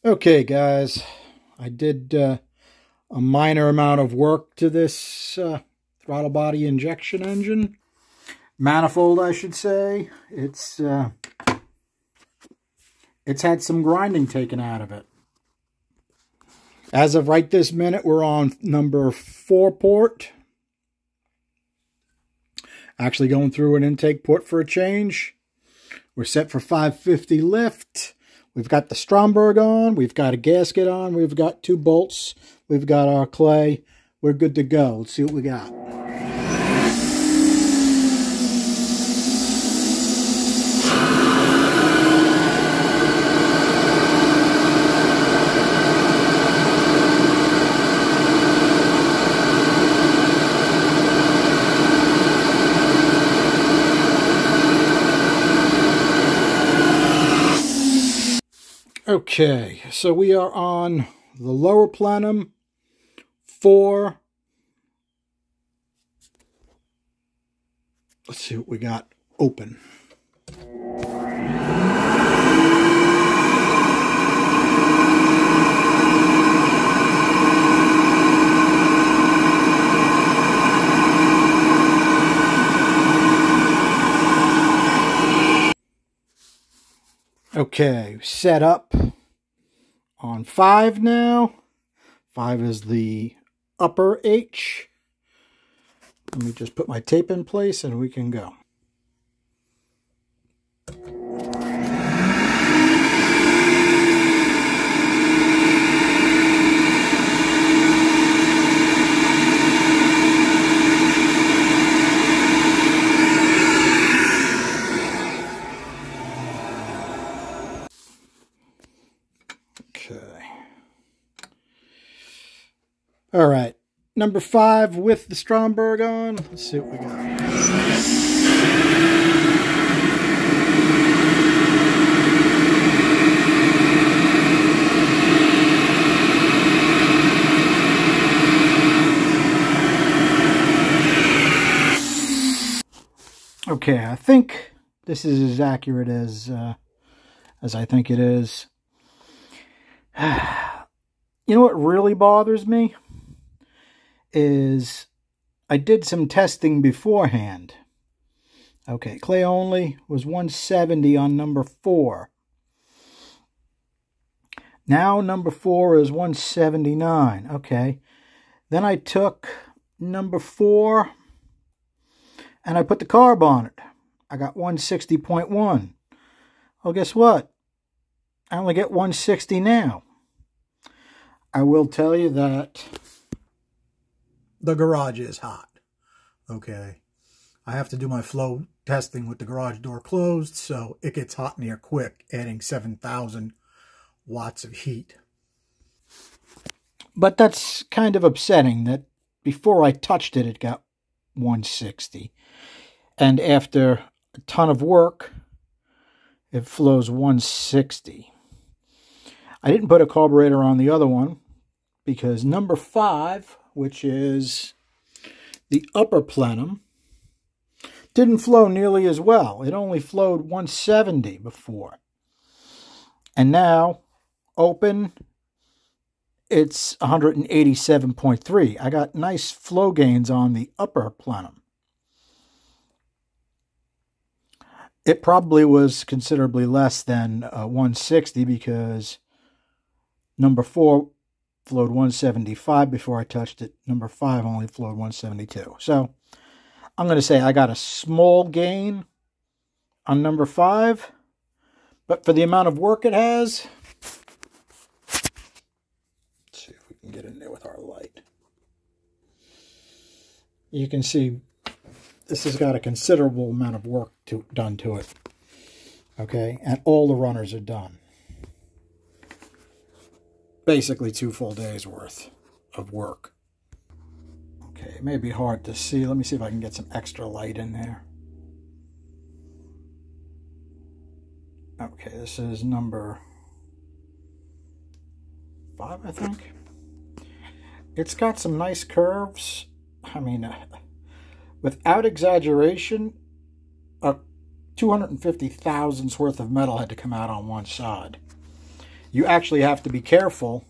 Okay, guys, I did a minor amount of work to this throttle body injection engine. Manifold, I should say. It's had some grinding taken out of it. As of right this minute, we're on number 4 port. Actually going through an intake port for a change. We're set for 550 lift. We've got the Stromberg on. We've got a gasket on. We've got 2 bolts. We've got our clay. We're good to go. Let's see what we got. Okay, so we are on the lower plenum 4. Let's see what we got open. Okay, set up on 5 now. 5 is the upper H. Let me just put my tape in place and we can go. All right, number 5 with the Stromberg on. Let's see what we got. Okay, I think this is as accurate as I think it is. You know what really bothers me? Is I did some testing beforehand. Okay, clay only was 170 on number 4. Now number 4 is 179. Okay, then I took number 4 and I put the carb on it. I got 160.1. Well, guess what? I only get 160 now. I will tell you that the garage is hot. Okay. I have to do my flow testing with the garage door closed, so it gets hot in here quick, adding 7,000 watts of heat. But that's kind of upsetting that before I touched it, it got 160. And after a ton of work, it flows 160. I didn't put a carburetor on the other one because number 5, which is the upper plenum, didn't flow nearly as well. It only flowed 170 before. And now, open, it's 187.3. I got nice flow gains on the upper plenum. It probably was considerably less than 160 because number 4 flowed 175 before I touched it. Number 5 only flowed 172. So I'm going to say I got a small gain on number 5, but for the amount of work it has, let's see if we can get in there with our light. You can see this has got a considerable amount of work done to it. Okay, and all the runners are done. Basically 2 full days worth of work. Okay, it may be hard to see. Let me see if I can get some extra light in there. Okay, this is number 5, I think. It's got some nice curves. I mean, without exaggeration, a 250 thousandths worth of metal had to come out on one side. you actually have to be careful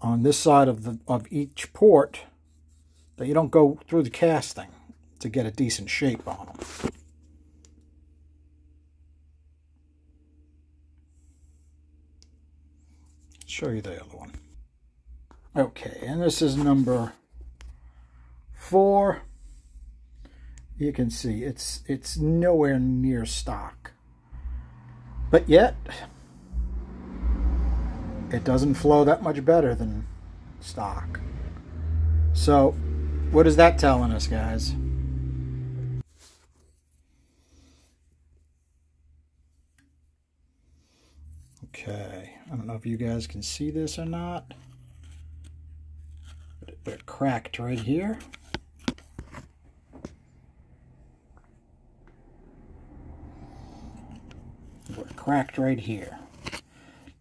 on this side of each port that you don't go through the casting to get a decent shape on them. Show you the other one. Okay, and this is number 4. You can see it's nowhere near stock, but yet it doesn't flow that much better than stock. So what is that telling us, guys? Okay, I don't know if you guys can see this or not, but it cracked right here. It cracked right here.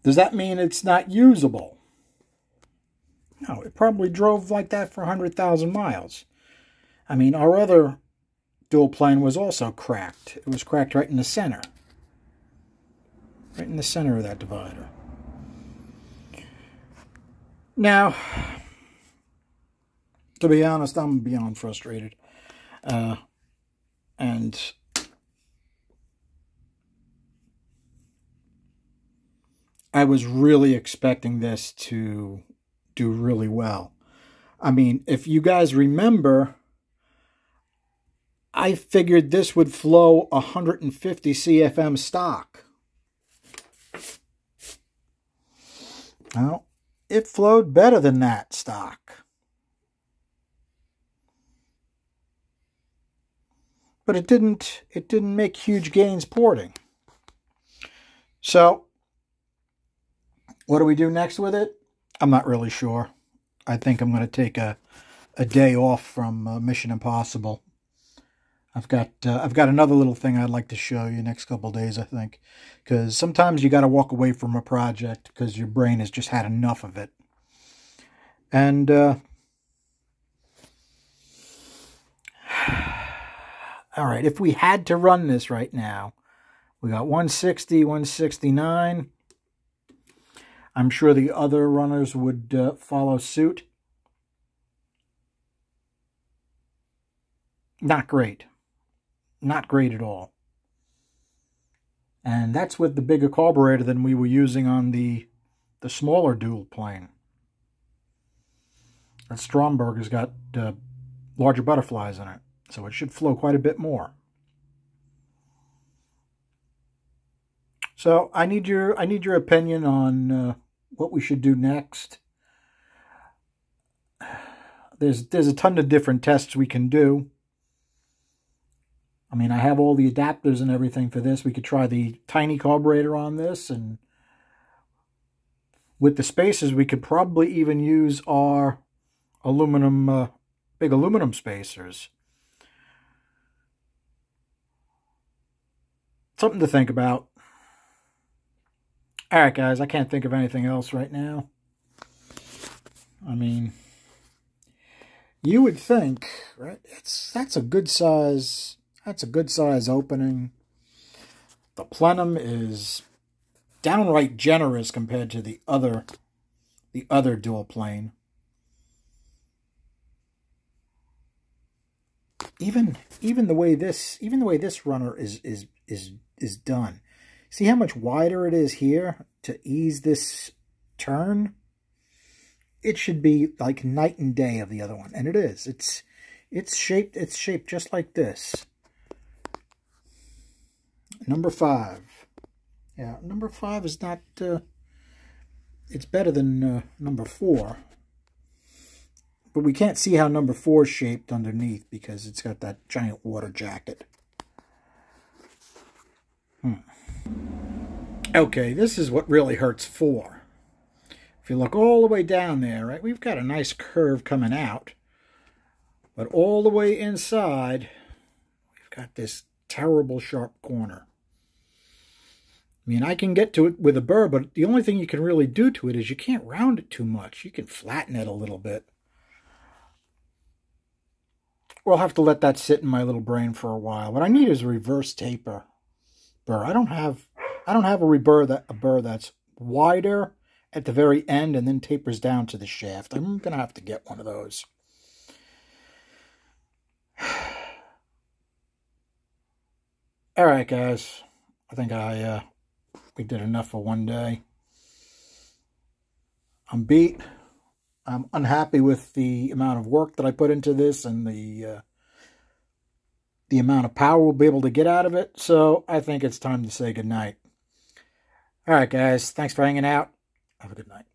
Does that mean it's not usable? No, it probably drove like that for 100,000 miles. I mean, our other dual plane was also cracked. It was cracked right in the center. Right in the center of that divider. Now, to be honest, I'm beyond frustrated. And I was really expecting this to do really well. I mean, if you guys remember, I figured this would flow 150 CFM stock. Well, it flowed better than that stock. But it didn't make huge gains porting. So what do we do next with it? I'm not really sure. I think I'm going to take a day off from Mission Impossible. I've got another little thing I'd like to show you next couple of days, I think, because sometimes you got to walk away from a project because your brain has just had enough of it. And all right, if we had to run this right now, we got 160, 169. I'm sure the other runners would follow suit. Not great. Not great at all. And that's with the bigger carburetor than we were using on the smaller dual plane. That Stromberg has got larger butterflies in it, so it should flow quite a bit more. So I need your opinion on what we should do next. There's a ton of different tests we can do. I mean, I have all the adapters and everything for this. We could try the tiny carburetor on this, and with the spacers, we could probably even use our aluminum, big aluminum spacers. Something to think about. All right, guys, I can't think of anything else right now. I mean, you would think, right? That's a good size. That's a good size opening. The plenum is downright generous compared to the other dual plane. Even the way this runner is done. See how much wider it is here to ease this turn? It should be like night and day of the other one, and it is. It's shaped just like this. Number 5. Yeah, number 5 is not, it's better than number 4. But we can't see how number 4 is shaped underneath because it's got that giant water jacket. Okay, this is what really hurts 4. If you look all the way down there, right, we've got a nice curve coming out. But all the way inside, we've got this terrible sharp corner. I mean, I can get to it with a burr, but the only thing you can really do to it is you can't round it too much. You can flatten it a little bit. We'll have to let that sit in my little brain for a while. What I need is a reverse taper burr. I don't have a burr that's wider at the very end and then tapers down to the shaft. I'm going to have to get one of those. All right, guys. I think we did enough for one day. I'm beat. I'm unhappy with the amount of work that I put into this and the amount of power we'll be able to get out of it. So I think it's time to say goodnight. All right, guys. Thanks for hanging out. Have a good night.